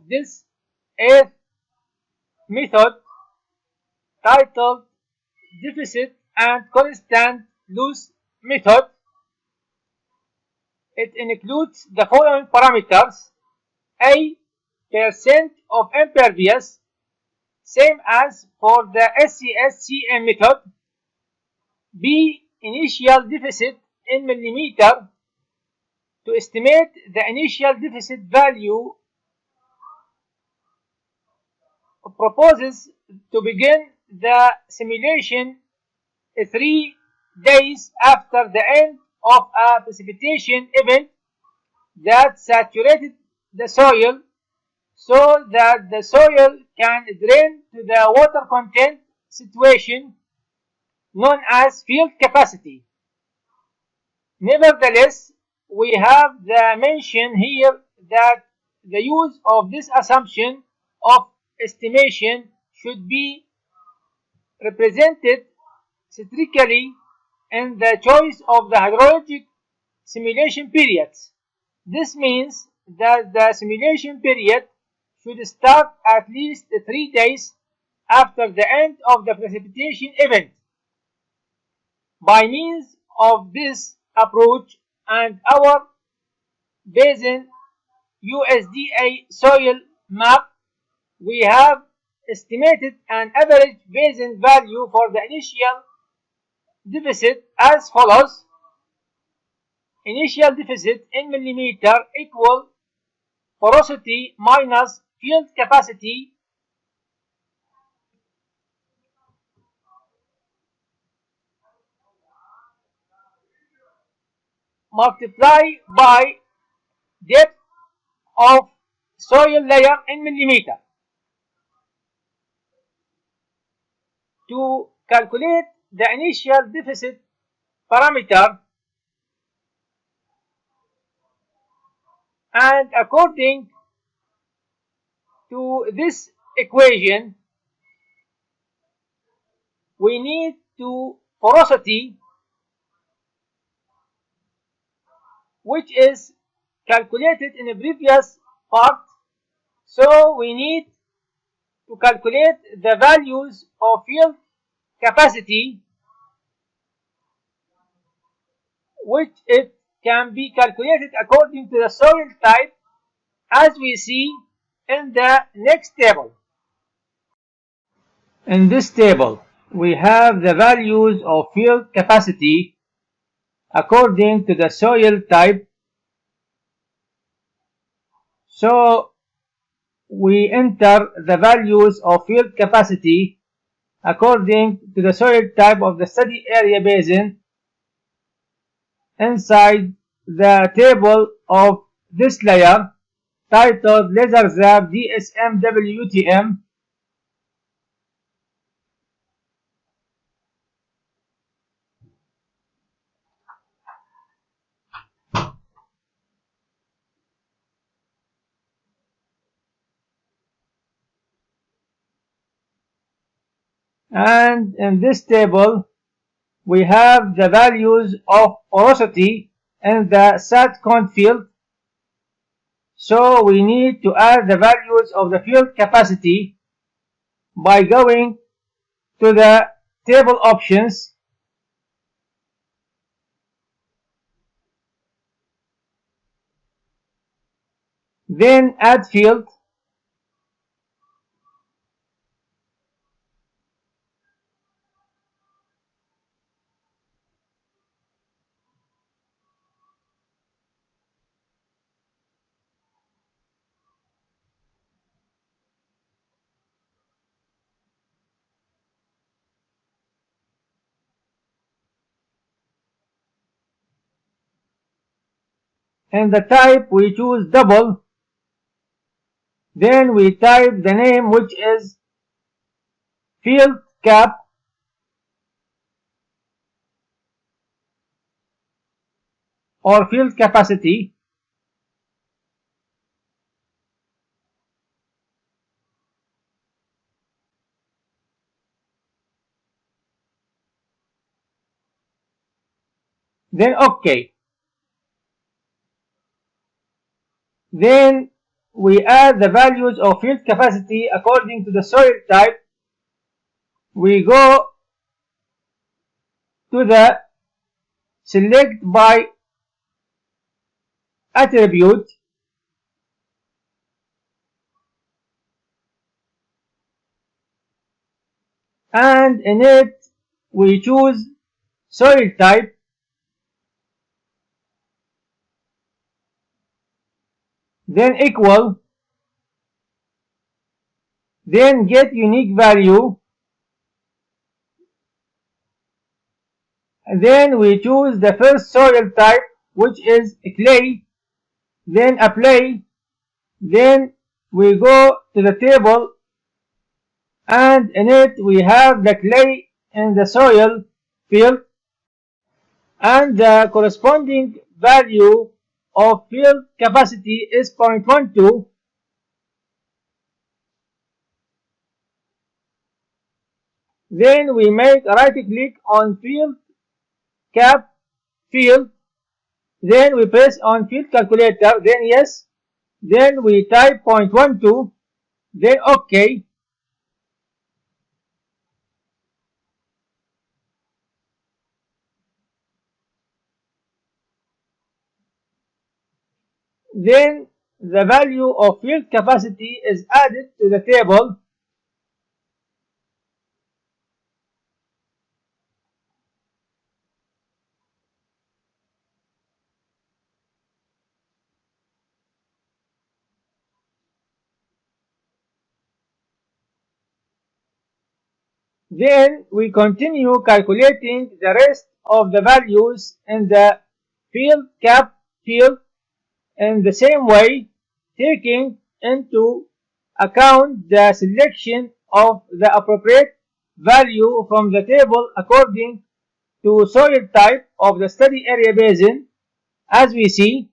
this eighth method, titled Deficit and Constant Loss Method. It includes the following parameters: A. Percent of impervious, same as for the SCSCM method. B. Initial deficit in millimeter. To estimate the initial deficit value, proposes to begin the simulation 3 days after the end of a precipitation event that saturated the soil, so that the soil can drain to the water content situation known as field capacity. Nevertheless, we have the mention here that the use of this assumption of estimation should be represented strictly in the choice of the hydrologic simulation periods. This means that the simulation period should start at least 3 days after the end of the precipitation event. By means of this approach and our basin USDA soil map, we have estimated an average basin value for the initial deficit as follows: initial deficit in millimeter equal porosity minus field capacity multiplied by depth of soil layer in millimeter. To calculate the initial deficit parameter, and according to this equation, we need to porosity, which is calculated in the previous part. So we need to calculate the values of field capacity, which it can be calculated according to the soil type, as we see in the next table. In this table, we have the values of field capacity according to the soil type. So we enter the values of field capacity according to the soil type of the study area basin inside the table of this layer titled Laser Zap DSM WTM. And in this table, we have the values of porosity in the SATCON field. So we need to add the values of the field capacity by going to the table options, then add field, and the type we choose double. Then we type the name, which is field cap, or field capacity. Then OK. Then we add the values of field capacity according to the soil type. We go to the select by attribute, and in it we choose soil type, then equal, then get unique value, and then we choose the first soil type, which is clay, then apply, then we go to the table, and in it we have the clay in the soil field, and the corresponding value of field capacity is 0.12. Then we make a right click on field cap field, then we press on field calculator, then yes, then we type 0.12, then OK. Then the value of field capacity is added to the table. Then we continue calculating the rest of the values in the field cap field in the same way, taking into account the selection of the appropriate value from the table according to soil type of the study area basin, as we see.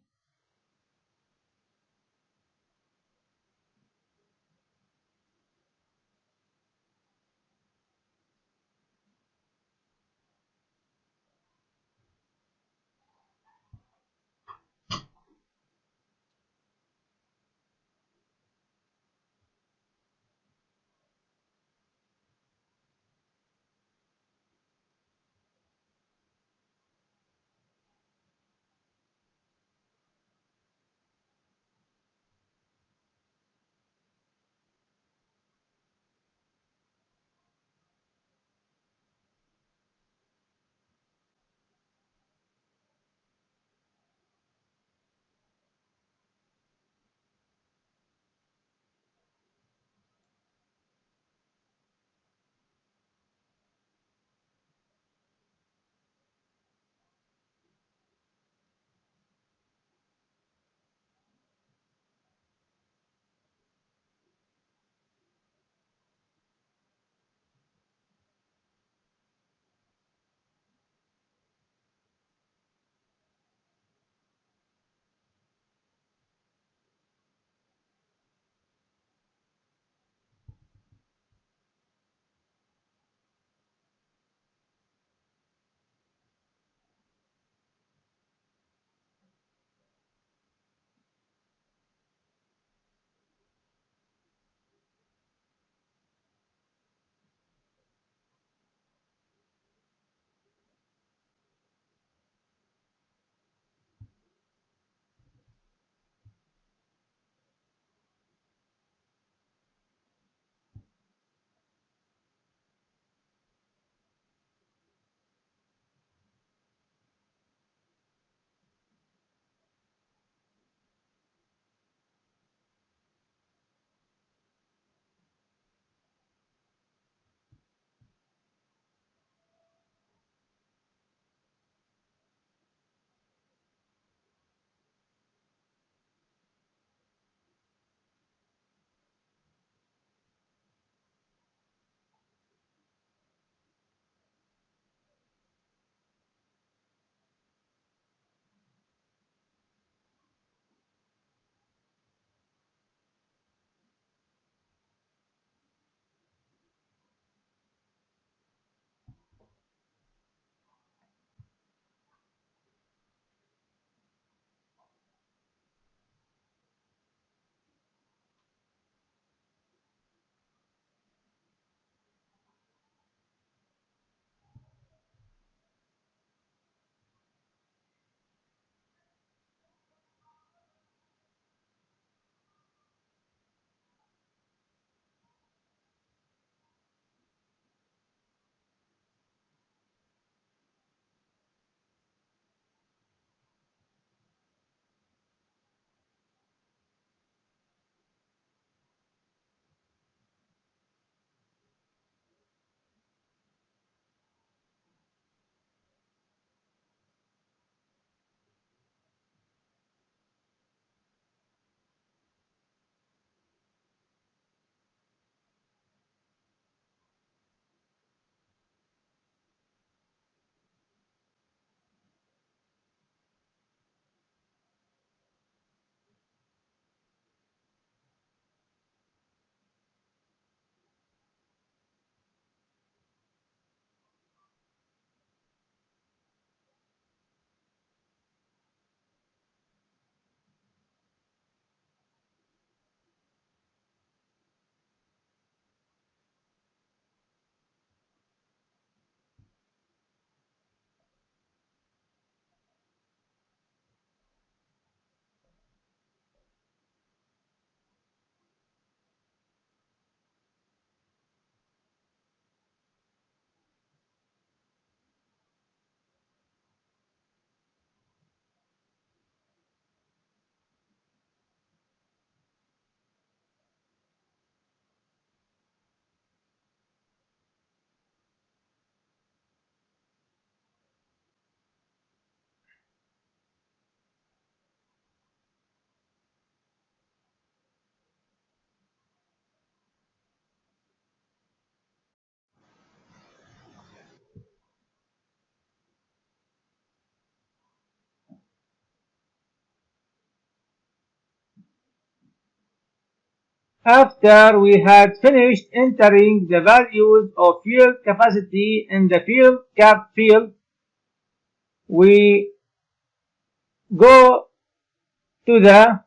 After we had finished entering the values of fuel capacity in the fuel cap field, we go to the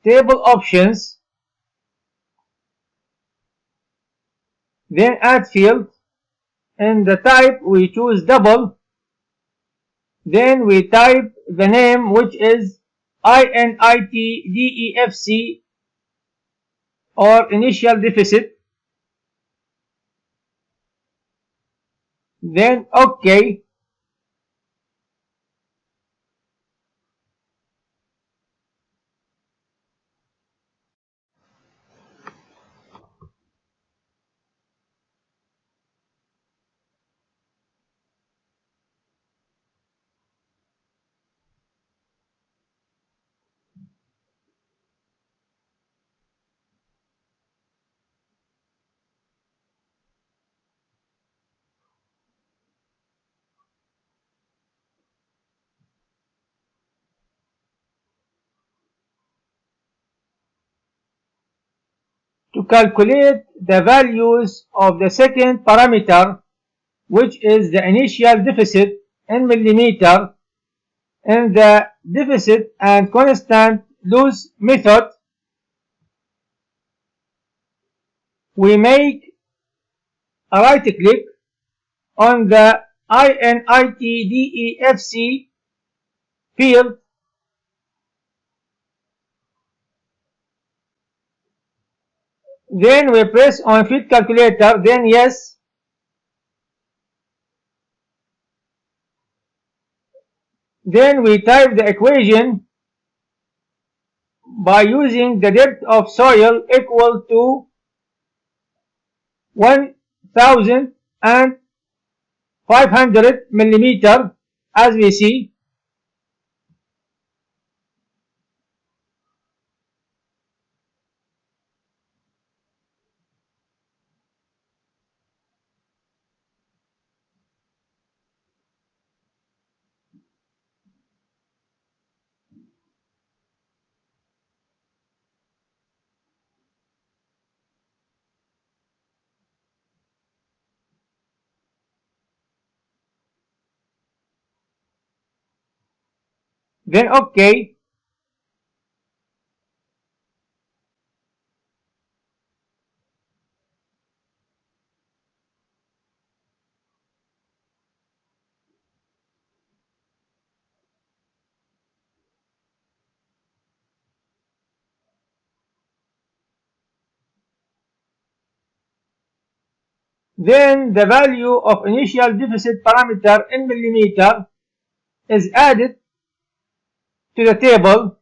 table options, then add field. In the type we choose double, then we type the name, which is INITDEFC or initial deficit, then OK. To calculate the values of the second parameter, which is the initial deficit in millimeter, in the deficit and constant loss method, we make a right click on the INITDEFC field, then we press on field calculator, then yes, then we type the equation by using the depth of soil equal to 1500 millimeter, as we see. Then OK. Then the value of initial deficit parameter in millimeter is added to the table.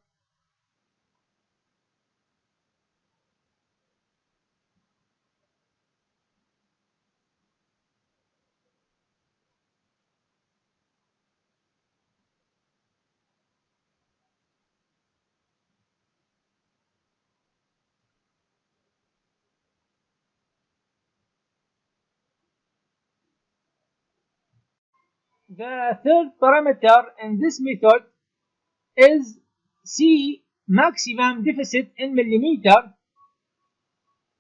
The third parameter in this method is C maximum deficit in millimeter.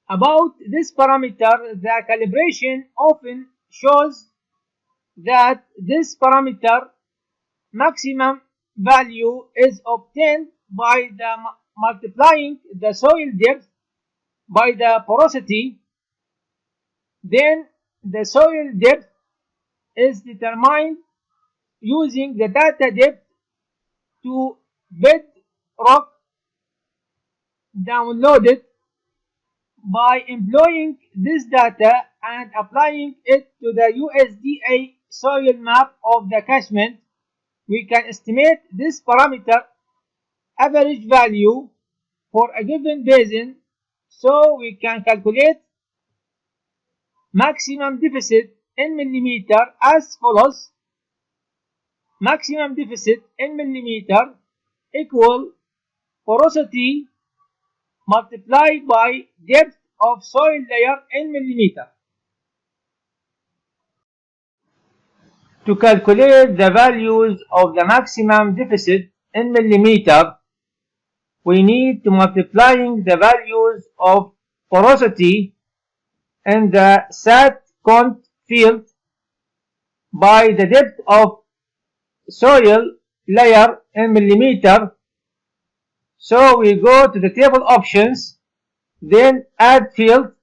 About this parameter, the calibration often shows that this parameter maximum value is obtained by the multiplying the soil depth by the porosity. Then the soil depth is determined using the data depth to bedrock downloaded by employing this data and applying it to the USDA soil map of the catchment. We can estimate this parameter average value for a given basin, so we can calculate maximum deficit in millimeter as follows. Maximum deficit in millimeter equal porosity multiplied by depth of soil layer in millimeter. To calculate the values of the maximum deficit in millimeter, we need to multiplying the values of porosity in the sat cont field by the depth of soil layer in millimeter. So we go to the table options, then add field,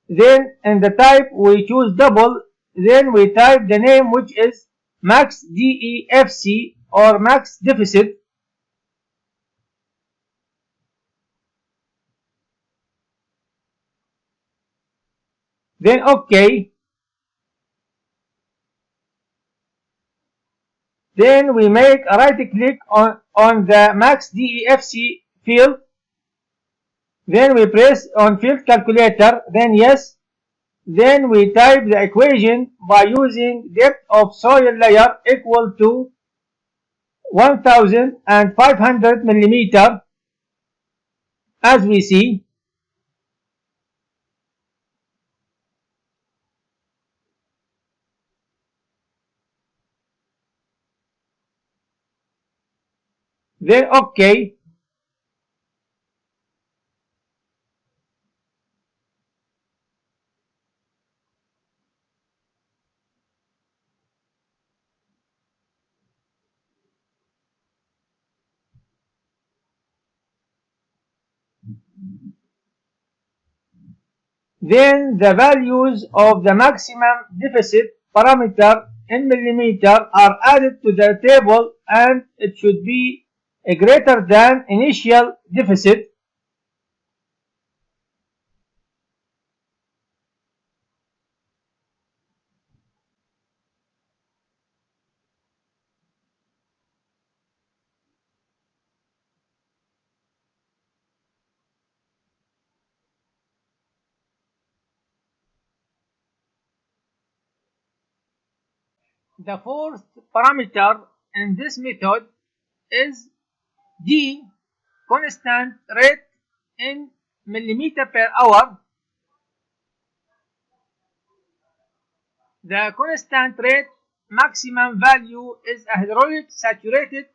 then in the type we choose double, then we type the name which is max DEFC or max deficit. Then OK. Then we make a right click on the max DEFC field. Then we press on field calculator, then yes. Then we type the equation by using depth of soil layer equal to 1500 millimeter as we see. Then OK. Then the values of the maximum deficit parameter in millimeter are added to the table and it should be greater than initial deficit. The fourth parameter in this method is D, constant rate in millimeter per hour. The constant rate maximum value is a hydraulic saturated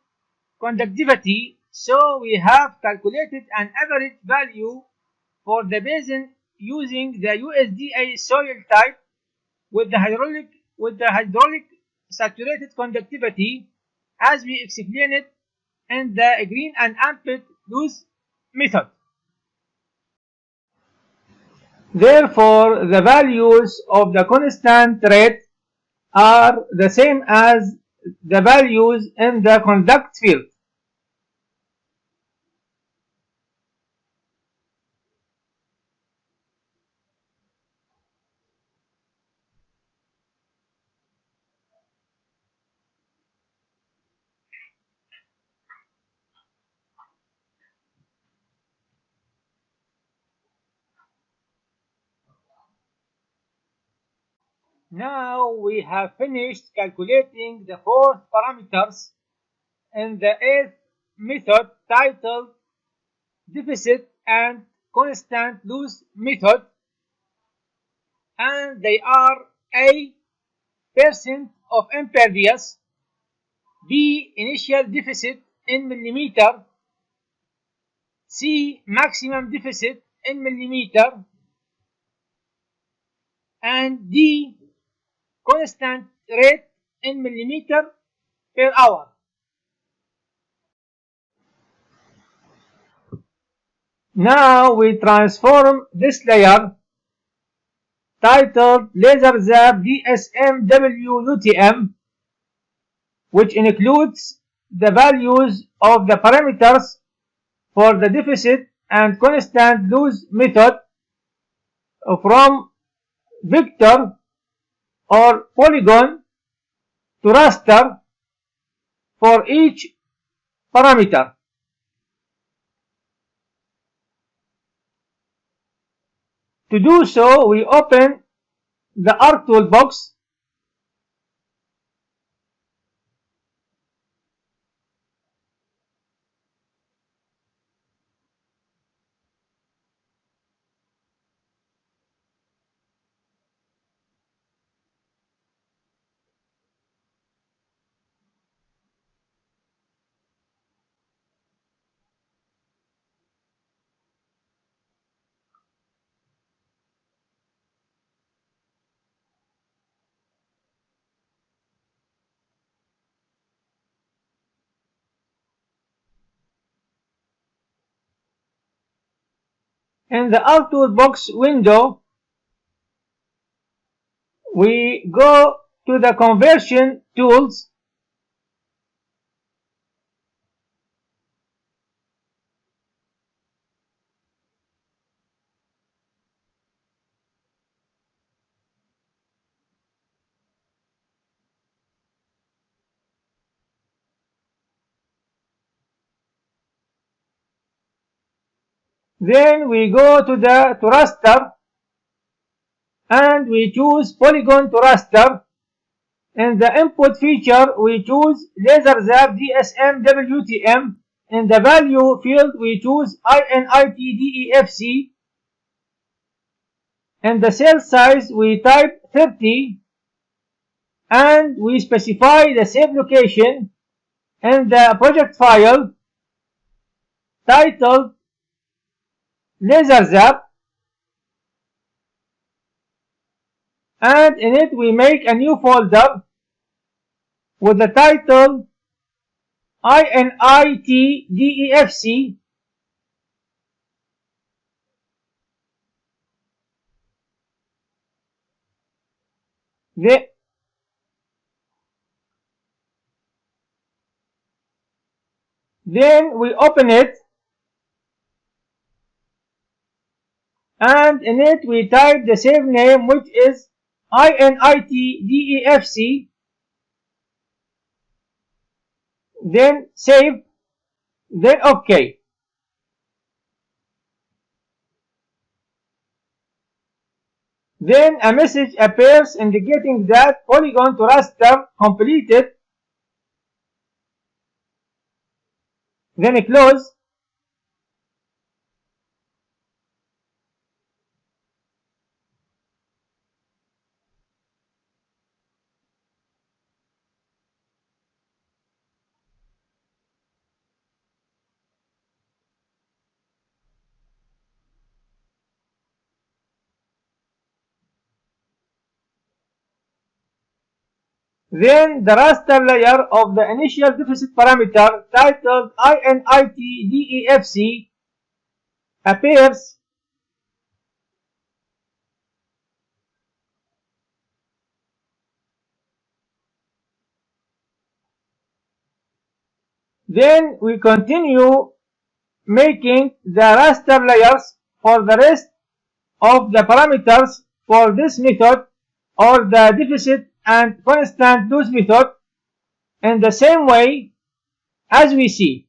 conductivity, so we have calculated an average value for the basin using the USDA soil type with the hydraulic saturated conductivity as we explained in the green and amped loose method. Therefore, the values of the constant rate are the same as the values in the conduct field. Now we have finished calculating the four parameters in the eighth method titled deficit and constant loss method, and they are A, percent of impervious, B, initial deficit in millimeter, C, maximum deficit in millimeter, and D, constant rate in millimeter per hour. Now we transform this layer titled Laser Zap DSMW UTM, which includes the values of the parameters for the deficit and constant loss method from vector or polygon to raster for each parameter. To do so, we open the ARC toolbox, In the Alt Toolbox window, we go to the conversion tools. Then we go to raster and we choose polygon to raster. In the input feature, we choose LaserZap DSM WTM. In the value field, we choose INITDEFC. In the cell size, we type 30 and we specify the save location in the project file titled LaserZap, and in it we make a new folder with the title INITDEFC. Then we open it, and in it we type the save name, which is INITDEFC. Then save, then OK. Then a message appears indicating that polygon to raster completed. Then close. Then the raster layer of the initial deficit parameter titled INITDEFC appears. Then we continue making the raster layers for the rest of the parameters for this method, or the deficit and constant loss method, in the same way as we see.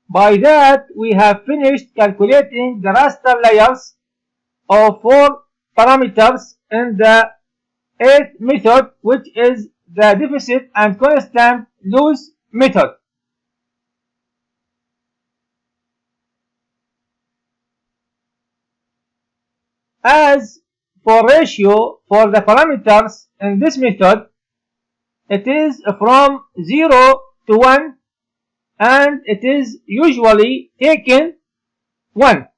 By that, we have finished calculating the raster layers of 4 parameters in the eighth method, which is the deficit and constant loss method. As for ratio for the parameters in this method, it is from 0 to 1 and it is usually taken 1.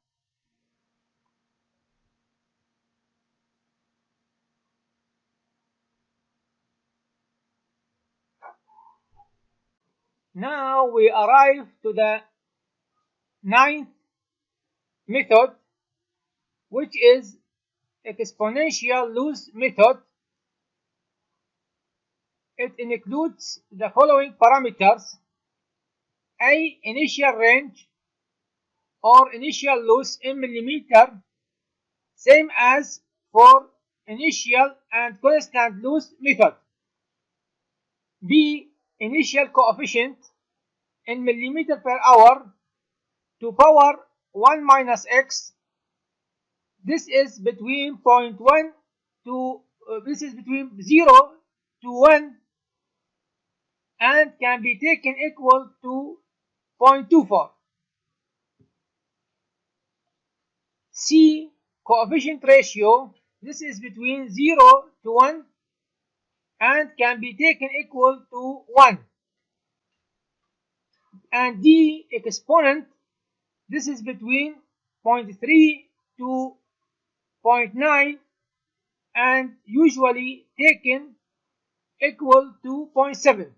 Now we arrive to the ninth method, which is exponential loss method. It includes the following parameters: A, initial range or initial loss in millimeter, same as for initial and constant loss method. B, initial coefficient in millimeter per hour to power 1 minus x. This is between 0.1 to this is between 0 to 1 and can be taken equal to 0.24. C, coefficient ratio. This is between 0 to 1 and can be taken equal to 1. And D, exponent. This is between 0.3 to 0.9 and usually taken equal to 0.7.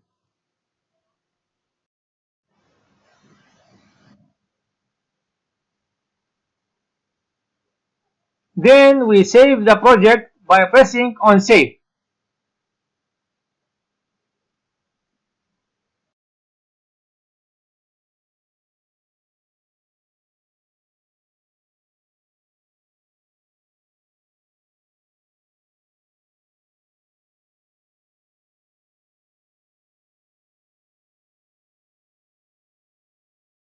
Then we save the project by pressing on save.